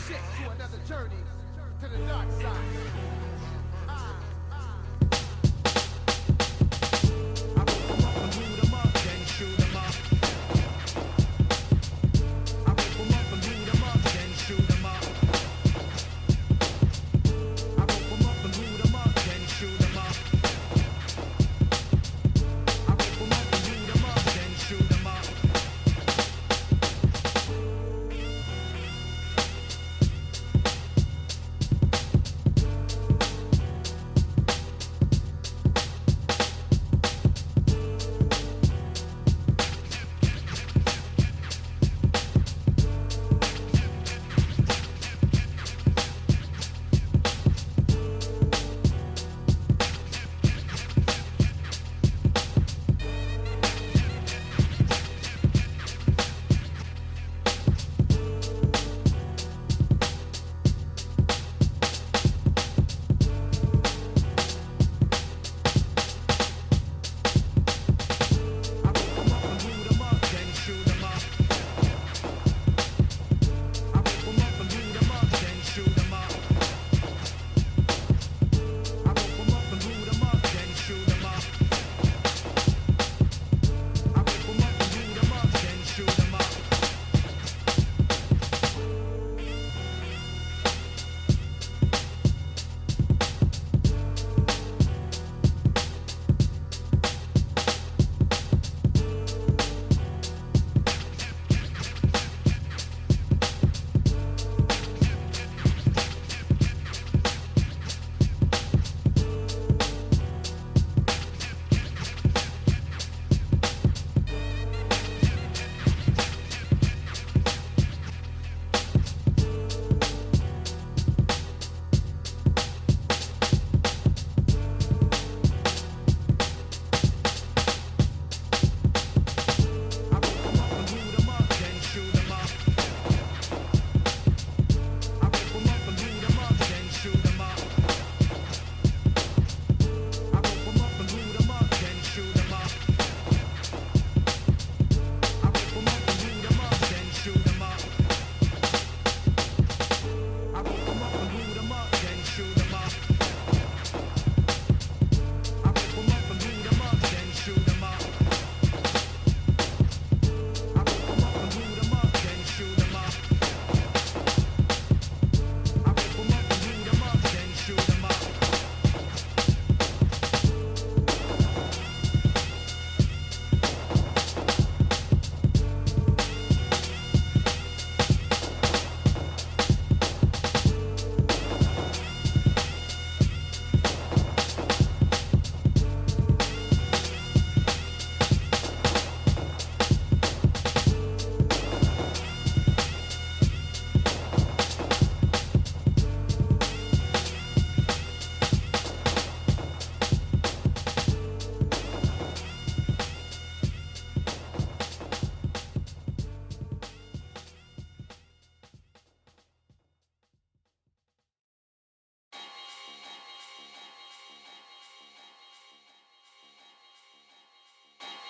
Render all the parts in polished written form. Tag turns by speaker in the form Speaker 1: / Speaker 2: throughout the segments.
Speaker 1: shit to another journey to the dark side. I roll 'em up and loot 'em up, then shoot 'em up. I roll 'em up and loot 'em up, then shoot 'em up. I roll 'em up and loot 'em up, then shoot 'em up. I roll 'em up and loot 'em up, then shoot 'em up.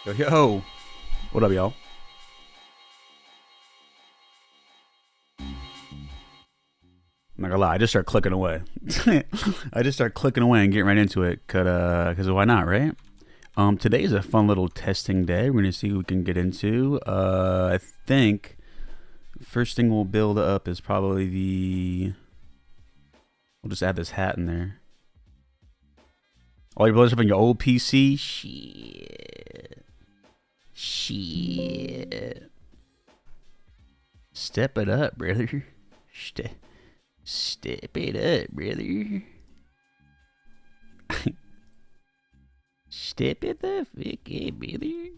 Speaker 2: Yo, yo. What up, y'all? I'm not gonna lie, I just start clicking away. I just start clicking away and getting right into it, cause why not, right? Today is a fun little testing day. We're gonna see what we can get into. I think first thing we'll build up is probably we'll just add this hat in there. All your brothers up on your old PC? Shit. Step it up, brother. Step it up, brother. Step it the fuck up, brother.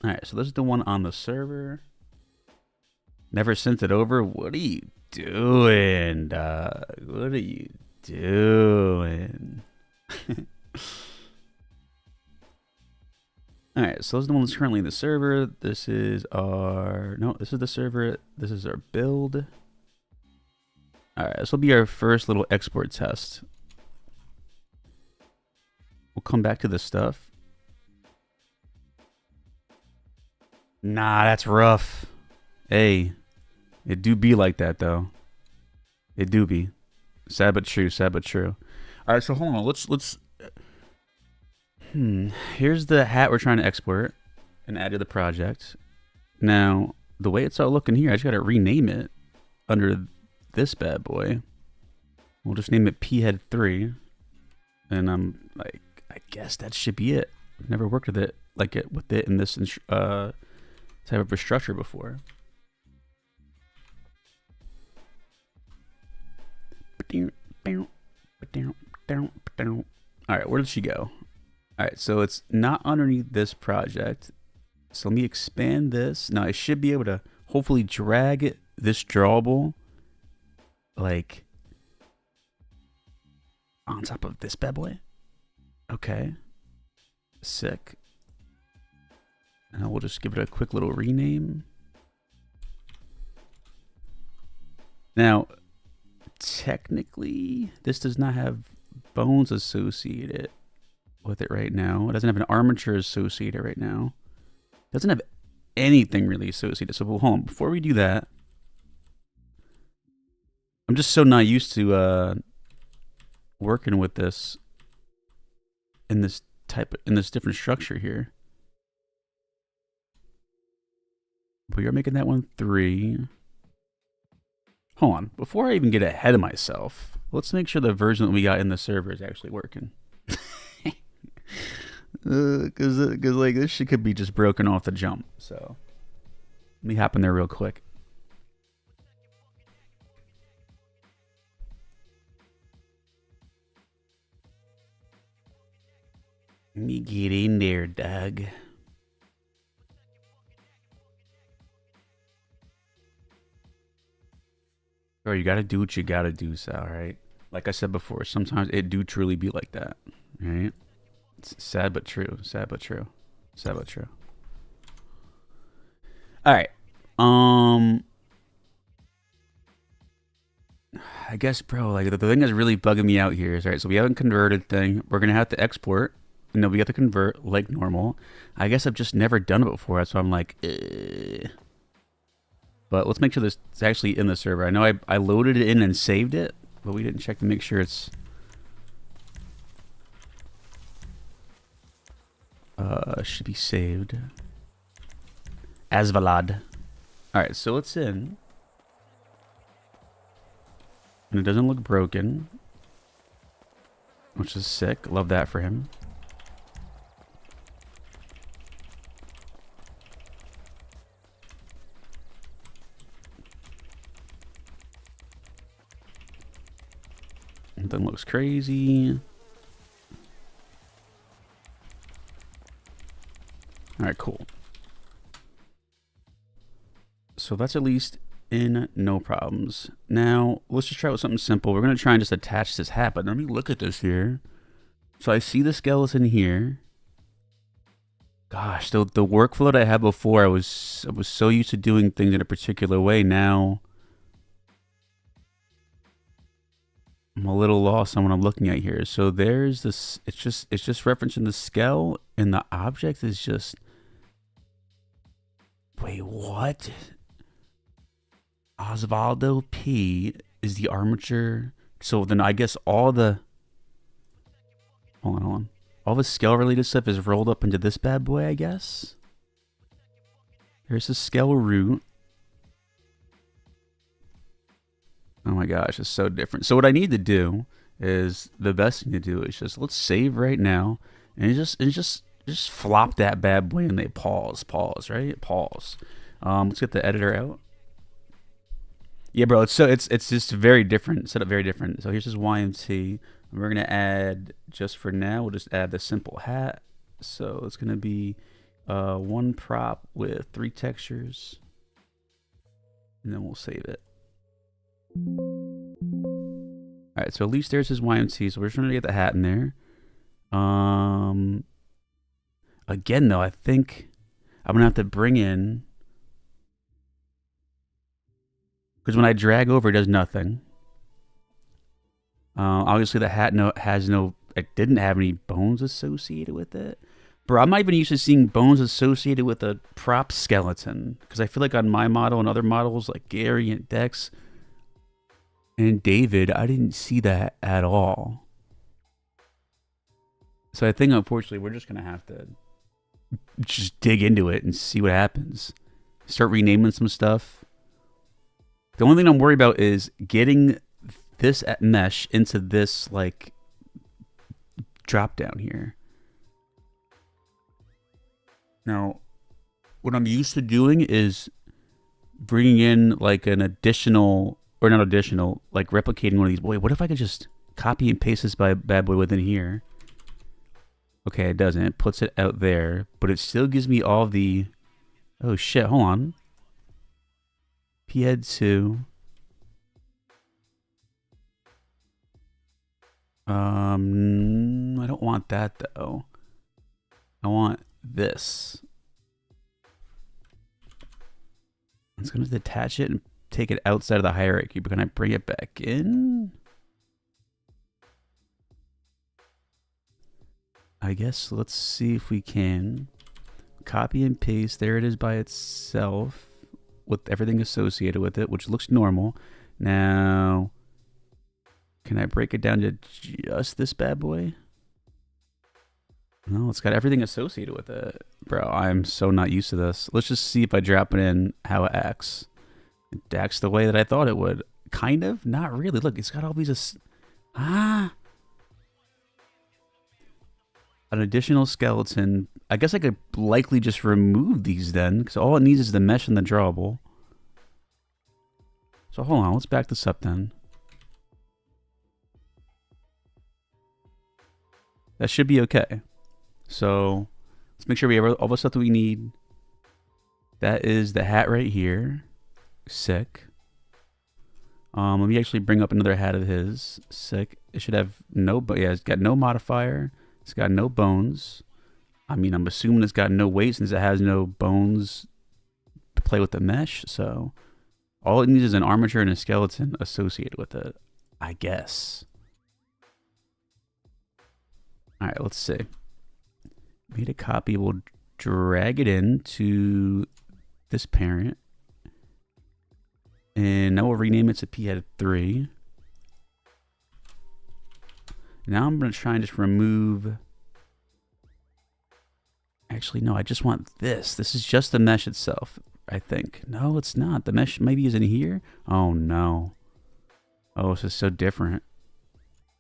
Speaker 2: Alright, so this is the one on the server. Never sent it over. What are you doing, dog? What are you doing? Alright, so this is the one that's currently in the server. This is our... No, this is the server. This is our build. Alright, this will be our first little export test. We'll come back to this stuff. Nah, that's rough. Hey, it do be like that though. It do be. Sad but true. Sad but true. All right, so hold on. Let's. Here's the hat we're trying to export and add to the project. Now, the way it's all looking here, I just gotta rename it under this bad boy. We'll just name it P-Head 3, and I'm like, I guess that should be it. I've never worked with it in this type of a structure before. All right, where did she go? All right, so it's not underneath this project. So let me expand this. Now I should be able to hopefully drag this drawable like on top of this bad boy. Okay. Sick. And we'll just give it a quick little rename. Now, technically, this does not have bones associated with it right now. It doesn't have an armature associated right now. It doesn't have anything really associated. So hold on, before we do that, I'm just so not used to working with this in this different structure here. We are making that one 3. Hold on, before I even get ahead of myself, let's make sure the version that we got in the server is actually working. Cause like this shit could be just broken off the jump. So let me hop in there real quick. Let me get in there, Doug. Bro, you gotta do what you gotta do, Sal, right? Like I said before, sometimes it do truly be like that, right? It's sad but true, sad but true, sad but true. All right, I guess, bro, like the thing that's really bugging me out here is, right, so we haven't converted thing. We're gonna have to export, and then we have to convert like normal. I guess I've just never done it before, so I'm like, But let's make sure this is actually in the server. I know I loaded it in and saved it, but we didn't check to make sure it's should be saved. Osvaldo. Alright, so it's in. And it doesn't look broken, which is sick. Love that for him. Nothing looks crazy. Alright, cool. So that's at least in no problems. Now, let's just try with something simple. We're going to try and just attach this hat, but let me look at this here. So I see the skeleton here. Gosh, the workflow that I had before, I was so used to doing things in a particular way. Now I'm a little lost on what I'm looking at here. So there's this, it's just referencing the scale, and the object is just, wait, what? Osvaldo P is the armature. So then I guess all the, hold on. All the scale related stuff is rolled up into this bad boy, I guess. Here's the scale root. Oh my gosh, it's so different. So what I need to do is, the best thing to do is just, let's save right now, and just flop that bad boy, and they pause, right? Pause. Let's get the editor out. Yeah, bro, it's just very different, set up very different. So here's this YMT, and we're gonna add, just for now, we'll just add the simple hat. So it's gonna be one prop with 3 textures, and then we'll save it. All right, so at least there's his YMT. So we're just trying to get the hat in there. Again, though, I think I'm gonna have to bring in, because when I drag over, it does nothing. Obviously, the hat it didn't have any bones associated with it. Bro, I'm not even used to seeing bones associated with a prop skeleton. Because I feel like on my model and other models like Gary and Dex and David, I didn't see that at all. So I think, unfortunately, we're just going to have to just dig into it and see what happens. Start renaming some stuff. The only thing I'm worried about is getting this mesh into this, like, drop down here. Now, what I'm used to doing is bringing in, like, an additional, or not additional, like, replicating one of these. Wait, what if I could just copy and paste this bad boy within here? Okay, it doesn't. It puts it out there, but it still gives me all the... Oh, shit, hold on. P-head 2. I don't want that, though. I want this. It's going to detach it and take it outside of the hierarchy, but can I bring it back in? I guess let's see if we can. Copy and paste. There it is by itself with everything associated with it, which looks normal. Now, can I break it down to just this bad boy? No, it's got everything associated with it. Bro, I'm so not used to this. Let's just see if I drop it in how it acts. It acts the way that I thought it would. Kind of? Not really. Look, it's got all these... An additional skeleton. I guess I could likely just remove these then, because all it needs is the mesh and the drawable. So hold on, let's back this up then. That should be okay. So let's make sure we have all the stuff that we need. That is the hat right here. Sick. Let me actually bring up another hat of his. Sick. It should have no, but yeah, it's got no modifier. It's got no bones. I mean, I'm assuming it's got no weight since it has no bones to play with the mesh. So all it needs is an armature and a skeleton associated with it, I guess. All right, let's see. Made a copy. We'll drag it into this parent. And now we'll rename it to P-head 3. Now I'm going to try and just remove... Actually, no, I just want this. This is just the mesh itself, I think. No, it's not. The mesh maybe is in here. Oh, no. Oh, this is so different.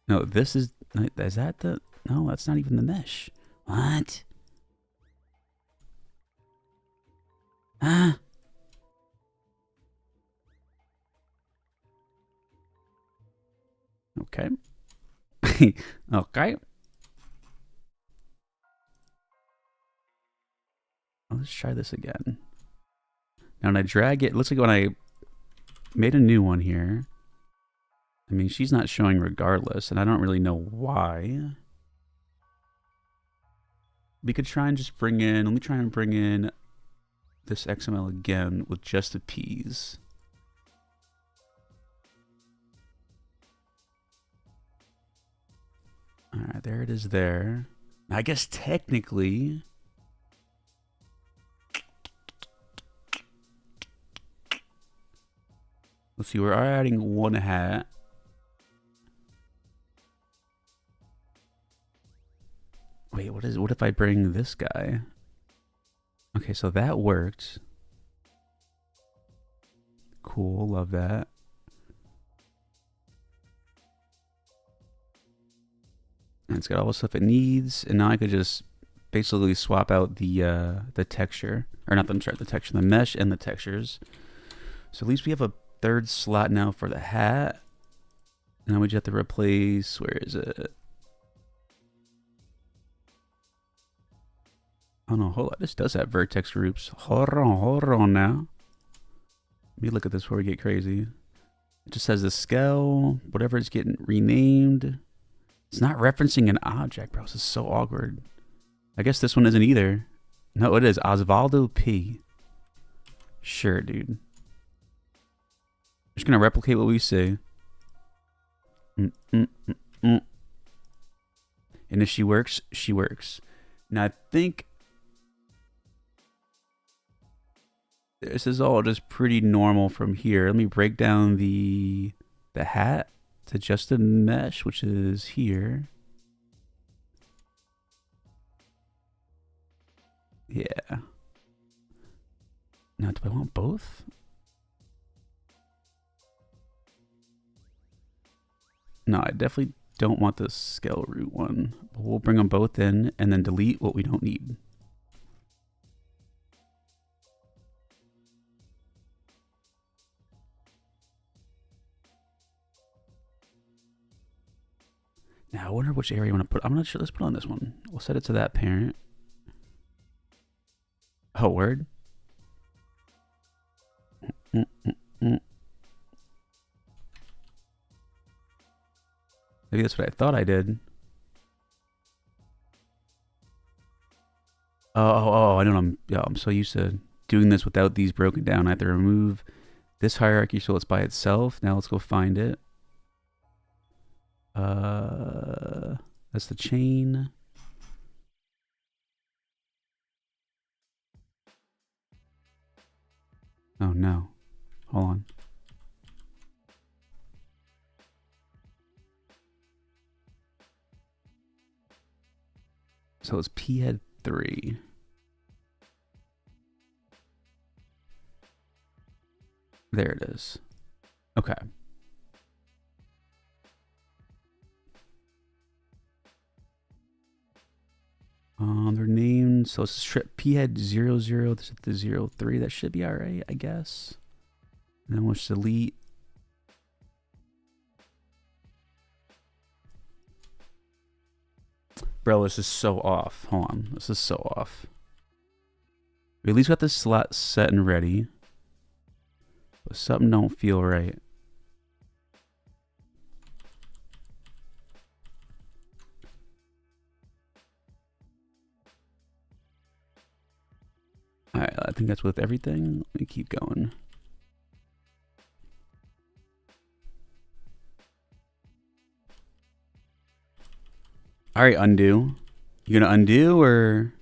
Speaker 2: No, this is... Is that the... No, that's not even the mesh. What? Ah. Okay. Okay. Let's try this again. Now when I drag it, looks like when I made a new one here, I mean, she's not showing regardless, and I don't really know why. We could try and just bring in, let me try and bring in this XML again with just the P's. All right, there it is there. I guess technically... Let's see, we're adding one hat. Wait, what if I bring this guy? Okay, so that worked. Cool, love that. And it's got all the stuff it needs, and now I could just basically swap out the texture, or not the texture, the mesh and the textures. So at least we have a third slot now for the hat. Now we just have to replace, where is it? Oh no, hold on, this does have vertex groups. Hold on now. Let me look at this before we get crazy. It just says the scale, whatever it's getting renamed. It's not referencing an object, bro. This is so awkward. I guess this one isn't either. No, it is. Osvaldo P. Sure, dude. Just gonna replicate what we see. And if she works, she works. Now I think this is all just pretty normal from here. Let me break down the hat to just a mesh, which is here. Yeah. Now, do I want both? No, I definitely don't want the scale root one. We'll bring them both in and then delete what we don't need. Now, I wonder which area I want to put. I'm not sure. Let's put on this one. We'll set it to that parent. Oh, word. Maybe that's what I thought I did. Oh, I know. I'm so used to doing this without these broken down. I have to remove this hierarchy so it's by itself. Now let's go find it. That's the chain. Oh no. Hold on. So it's P head 3. There it is. Okay. They're named. So it's strip P head 00. This is the 03. That should be alright, I guess. And then we'll just delete. Bro, this is so off. Hold on. This is so off. We at least got this slot set and ready. But something don't feel right. Alright, I think that's with everything. Let me keep going. Alright, undo. You gonna undo or?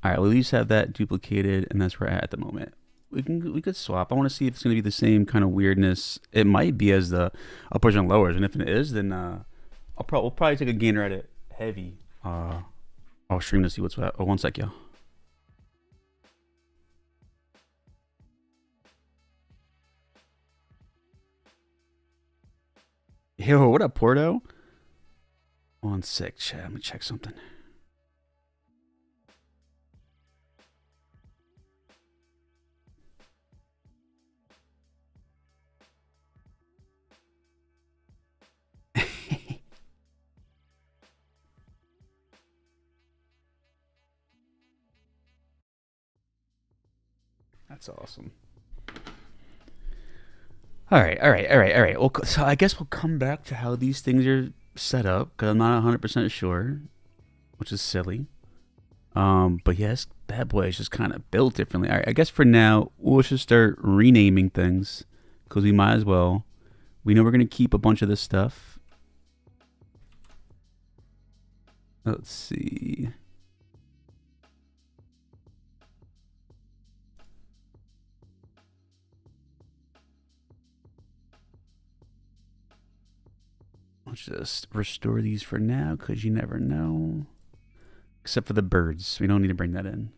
Speaker 2: Alright, we'll at least have that duplicated, and that's where we're at the moment. We could swap. I want to see if it's gonna be the same kind of weirdness. It might be as the uppers and lowers, and if it is, then we'll probably take a gainer at it heavy. I'll stream to see what's what. Oh, one sec, yo. Yo, what up, Porto? One sec, chat. Let me check something. That's awesome. All right. Well, so I guess we'll come back to how these things are set up because I'm not 100% sure, which is silly. But yes, bad boy is just kind of built differently. All right, I guess for now we'll just start renaming things because we might as well. We know we're gonna keep a bunch of this stuff. Let's see. Let's just restore these for now because you never know. Except for the birds. We don't need to bring that in.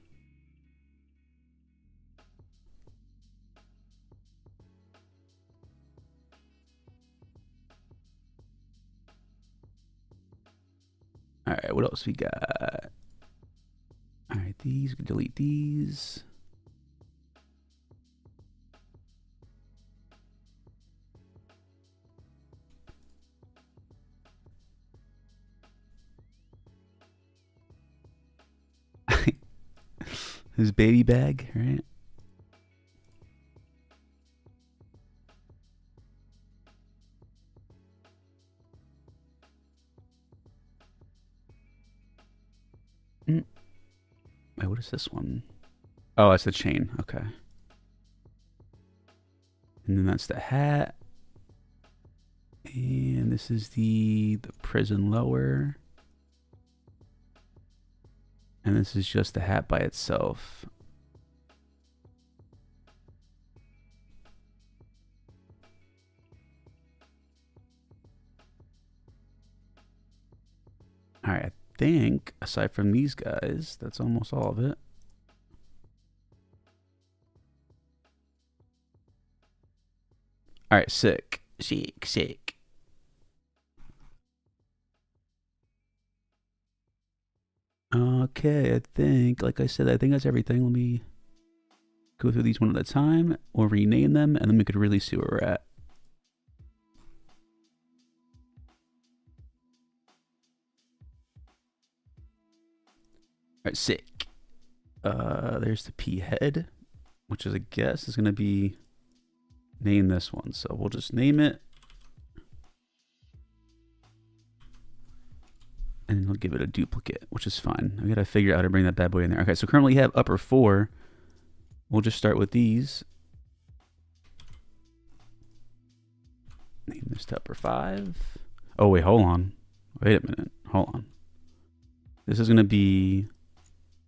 Speaker 2: All right, what else we got? All right, these, we can delete these. His baby bag, right? Wait, what is this one? Oh, that's the chain. Okay. And then that's the hat. And this is the prison lower. And this is just the hat by itself. All right, I think aside from these guys, that's almost all of it. All right, sick. Okay, I think, like I said, I think that's everything. Let me go through these one at a time. We'll rename them, and then we could really see where we're at. All right, sick. There's the P head, which is, I guess, is going to be name this one. So we'll just name it. And we'll give it a duplicate, which is fine. I got to figure out how to bring that bad boy in there. Okay, so currently you have upper 4. We'll just start with these. Name this to upper 5. Oh, wait, hold on. Wait a minute. Hold on. This is going to be...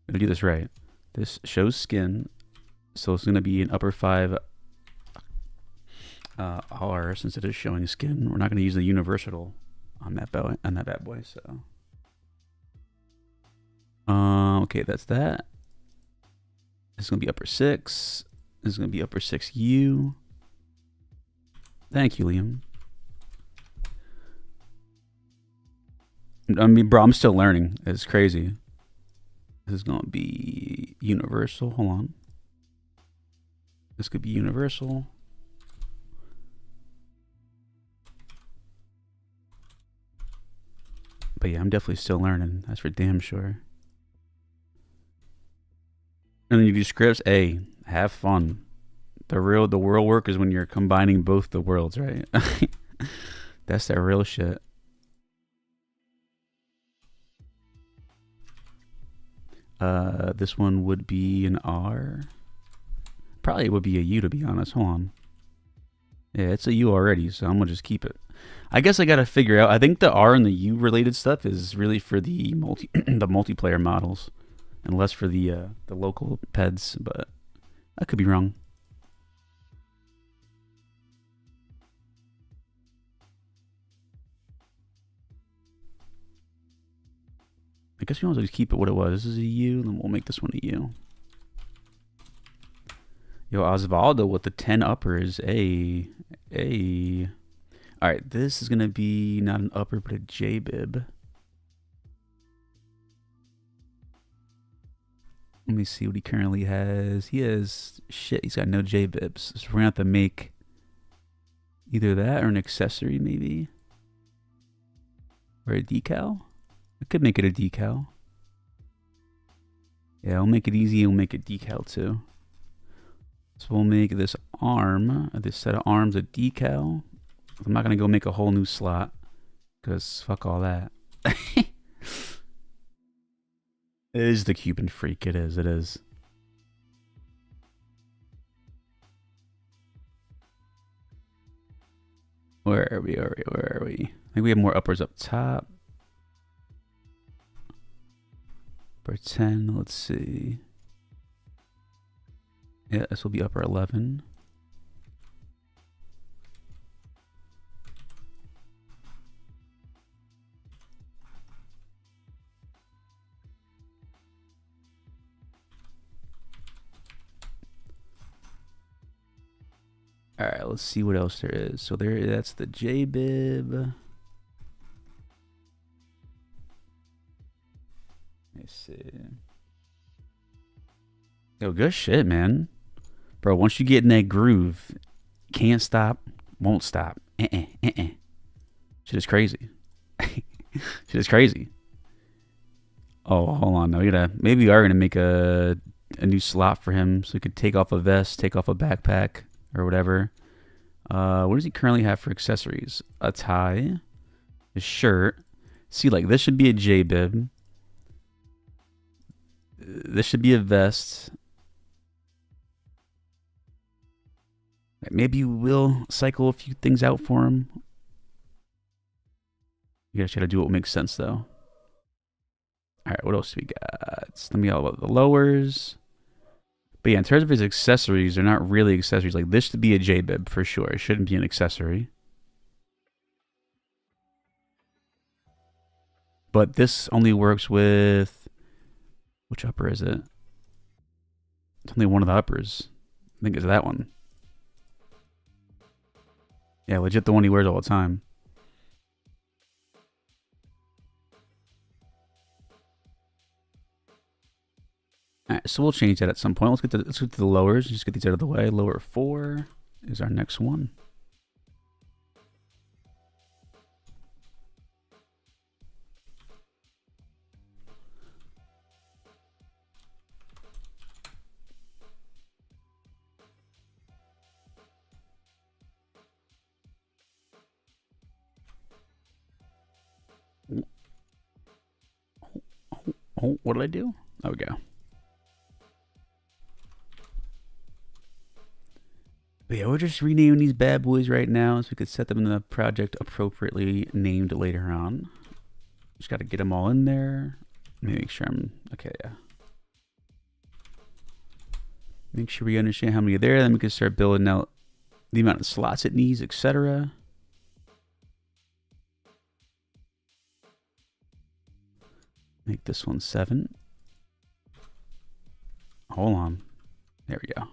Speaker 2: I'm going to do this right. This shows skin. So it's going to be an upper 5 R since it is showing skin. We're not going to use the universal on that bad boy, so... okay, that's that. This is going to be upper 6. This is going to be upper 6U. Thank you, Liam. I mean, bro, I'm still learning. It's crazy. This is going to be universal. Hold on. This could be universal. But yeah, I'm definitely still learning. That's for damn sure. And then you do scripts. Hey, have fun. The world work is when you're combining both the worlds, right? That's that real shit. This one would be an R. Probably would be a U, to be honest. Hold on. Yeah, it's a U already, so I'm gonna just keep it. I guess I gotta figure out. I think the R and the U related stuff is really for the the multiplayer models, and less for the local peds. But I could be wrong. I guess we want to just keep it what it was. This is a U, then we'll make this one a U. Yo, Osvaldo with the 10 uppers. A. Alright, this is going to be not an upper, but a J-bib. Let me see what he currently has. He has shit. He's got no J-bibs. So we're going to have to make either that or an accessory, maybe. Or a decal. I could make it a decal. Yeah, we'll make it easy. We'll make it decal too. So we'll make this arm, this set of arms, a decal. I'm not going to go make a whole new slot because fuck all that. It is the Cuban freak. It is. It is. Where are we? Where are we? I think we have more uppers up top. Upper 10, let's see. Yeah, this will be upper 11. All right, let's see what else there is. So that's the J-bib. Let's see. Yo, good shit, man. Bro, once you get in that groove, can't stop, won't stop. Shit is crazy. Shit is crazy. Oh, hold on. No, maybe we are gonna make a new slot for him so he could take off a vest, take off a backpack, or whatever. What does he currently have for accessories? A tie, a shirt. See, like this should be a J-bib. This should be a vest. Maybe we'll cycle a few things out for him. You guys gotta do what makes sense though. All right, what else do we got? Let me all about the lowers. But yeah, in terms of his accessories, they're not really accessories. Like this should be a J-bib for sure. It shouldn't be an accessory. But this only works with, which upper is it? It's only one of the uppers. I think it's that one. Yeah, legit the one he wears all the time. All right, so we'll change that at some point. Let's get to the lowers. Just get these out of the way. Lower 4 is our next one. Oh, what did I do? There we go. But yeah, we're just renaming these bad boys right now so we could set them in the project appropriately named later on. Just got to get them all in there. Let me make sure I'm okay. Yeah. Make sure we understand how many are there. Then we can start building out the amount of slots it needs, etc. Make this one 7. Hold on. There we go.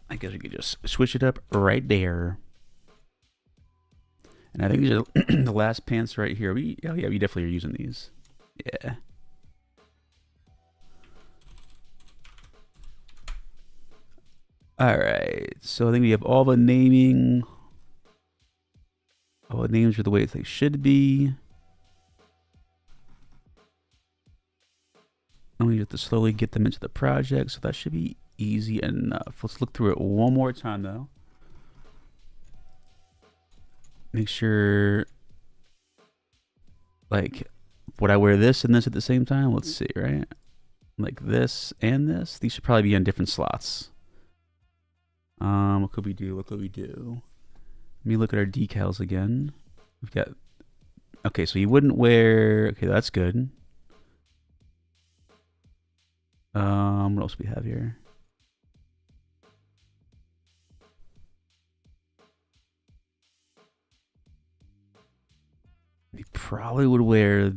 Speaker 2: I guess we could just switch it up right there. And I think these are the last pants right here. Oh yeah, we definitely are using these. Yeah. All right. So I think we have all the naming. All the names are the way they should be. And we have to slowly get them into the project. So that should be easy enough. Let's look through it one more time though. Make sure, like, would I wear this and this at the same time? Let's see, right? Like this and this. These should probably be on different slots. What could we do? What could we do? Let me look at our decals again. We've got, okay, so you wouldn't wear, okay, that's good. What else do we have here? We probably would wear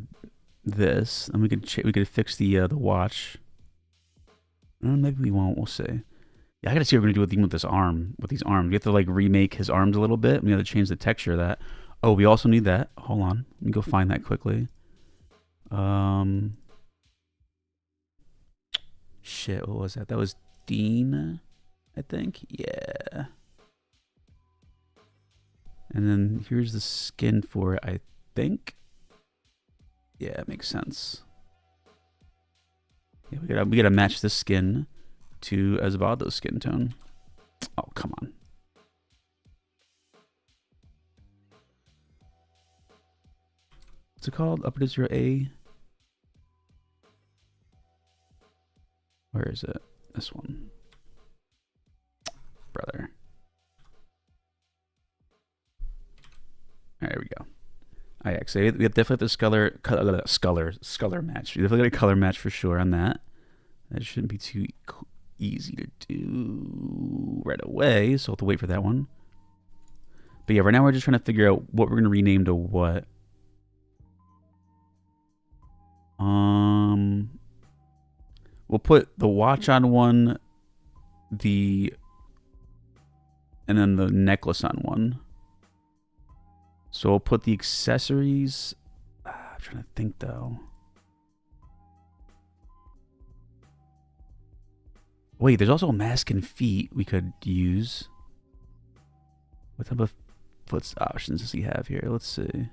Speaker 2: this, and we could fix the watch. Maybe we won't. We'll see. Yeah, I gotta see what we're gonna do with this arm. With these arms, we have to like remake his arms a little bit. We have to change the texture of that. Oh, we also need that. Hold on, let me go find that quickly. Shit, what was that? That was Dean, I think. Yeah. And then here's the skin for it, I think. Yeah, it makes sense. Yeah, we gotta match the skin to Osvaldo's skin tone. Oh, come on. What's it called? Upper to 0A. Where is it? This one. Brother. All right, there we go. I actually, we have definitely the color match. We definitely got a color match for sure on that. That shouldn't be too easy to do right away, so we'll have to wait for that one. But yeah, right now we're just trying to figure out what we're gonna rename to what. We'll put the watch on one, and then the necklace on one. So we'll put the accessories. I'm trying to think though. Wait, there's also a mask and feet we could use. What type of foot options does he have here? Let's see.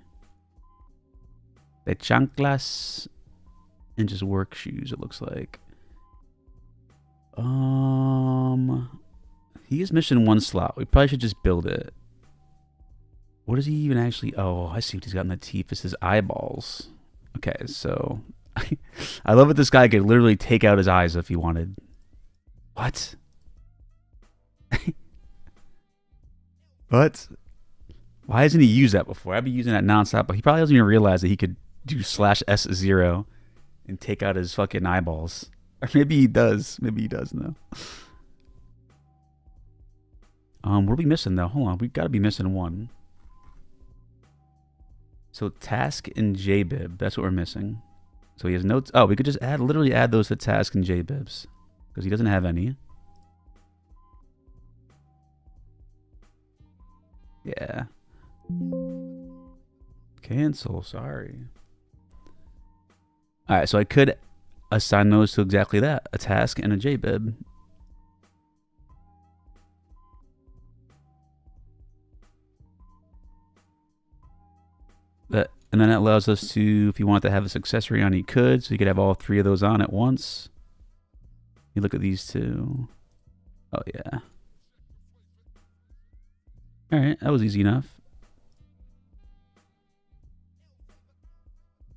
Speaker 2: The chanclas and just work shoes, it looks like. He is missing one slot. We probably should just build it. What is he even actually? Oh, I see what he's got in the teeth. It's his eyeballs. Okay, so I love that this guy could literally take out his eyes if he wanted. What? What? Why hasn't he used that before? I've been using that nonstop, but he probably doesn't even realize that he could do /S0 and take out his fucking eyeballs. Or maybe he does. Maybe he does, no. What are we missing though? Hold on, we gotta be missing one. So task and JBib, that's what we're missing. So he has notes. Oh, we could just literally add those to task and JBibs because he doesn't have any. Yeah. Cancel, sorry. All right, so I could assign those to exactly that, a task and a JBib. And then that allows us to, if you want to have this accessory on, you could. So you could have all three of those on at once. You look at these two. Oh, yeah. All right, that was easy enough.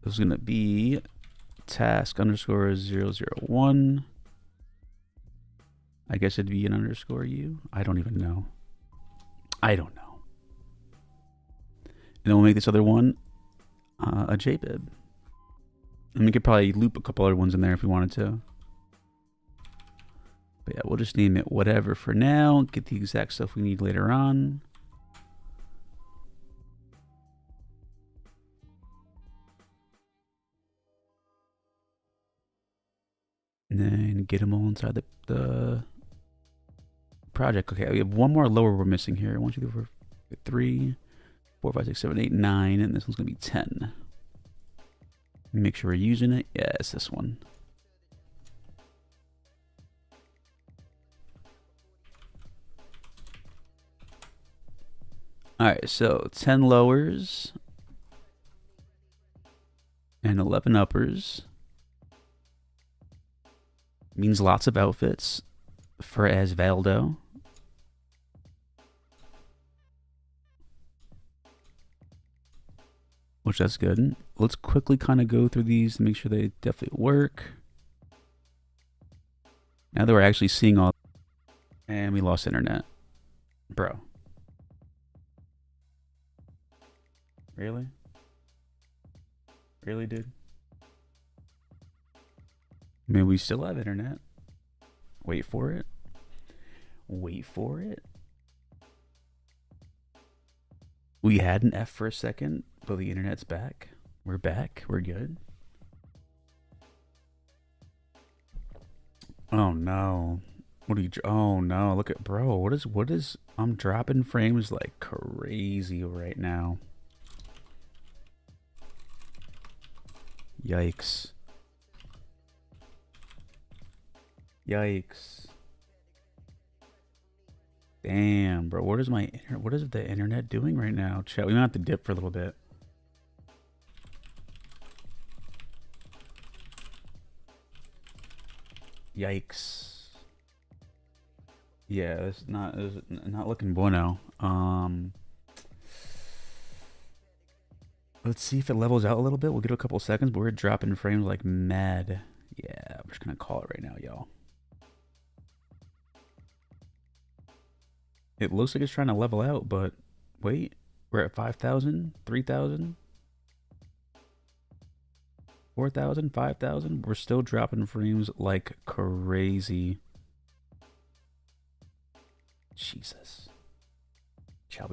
Speaker 2: This is going to be task _001. I guess it'd be an _u. I don't even know. I don't know. And then we'll make this other one a JBib. And we could probably loop a couple other ones in there if we wanted to. But yeah, we'll just name it whatever for now. Get the exact stuff we need later on. And then get them all inside the project. Okay, we have one more lower we're missing here. 1, 2, 3, 4, 3, 4, 5, 6, 7, 8, 9, and this one's gonna be 10. Make sure we're using it. Yeah, it's this one. All right, so 10 lowers and 11 uppers means lots of outfits for Osvaldo. Which that's good. Let's quickly kind of go through these to make sure they definitely work. Now that we're actually seeing all, and we lost internet. Bro. Really? Really, dude? I mean, we still have internet. Wait for it. Wait for it. We had an F for a second, but the internet's back. We're back. We're good. Oh no. What are you? Oh no. Look at, bro. What is, I'm dropping frames like crazy right now. Yikes. Yikes. Damn, bro. What is the internet doing right now? Chat, we might have to dip for a little bit. Yikes. Yeah, it's not looking bueno. Let's see if it levels out a little bit. We'll give it a couple seconds, but we're dropping frames like mad. Yeah, we're just gonna call it right now, y'all. It looks like it's trying to level out, but wait, we're at 5,000, 3,000, 4,000, 5,000. We're still dropping frames like crazy. Jesus. Shall we?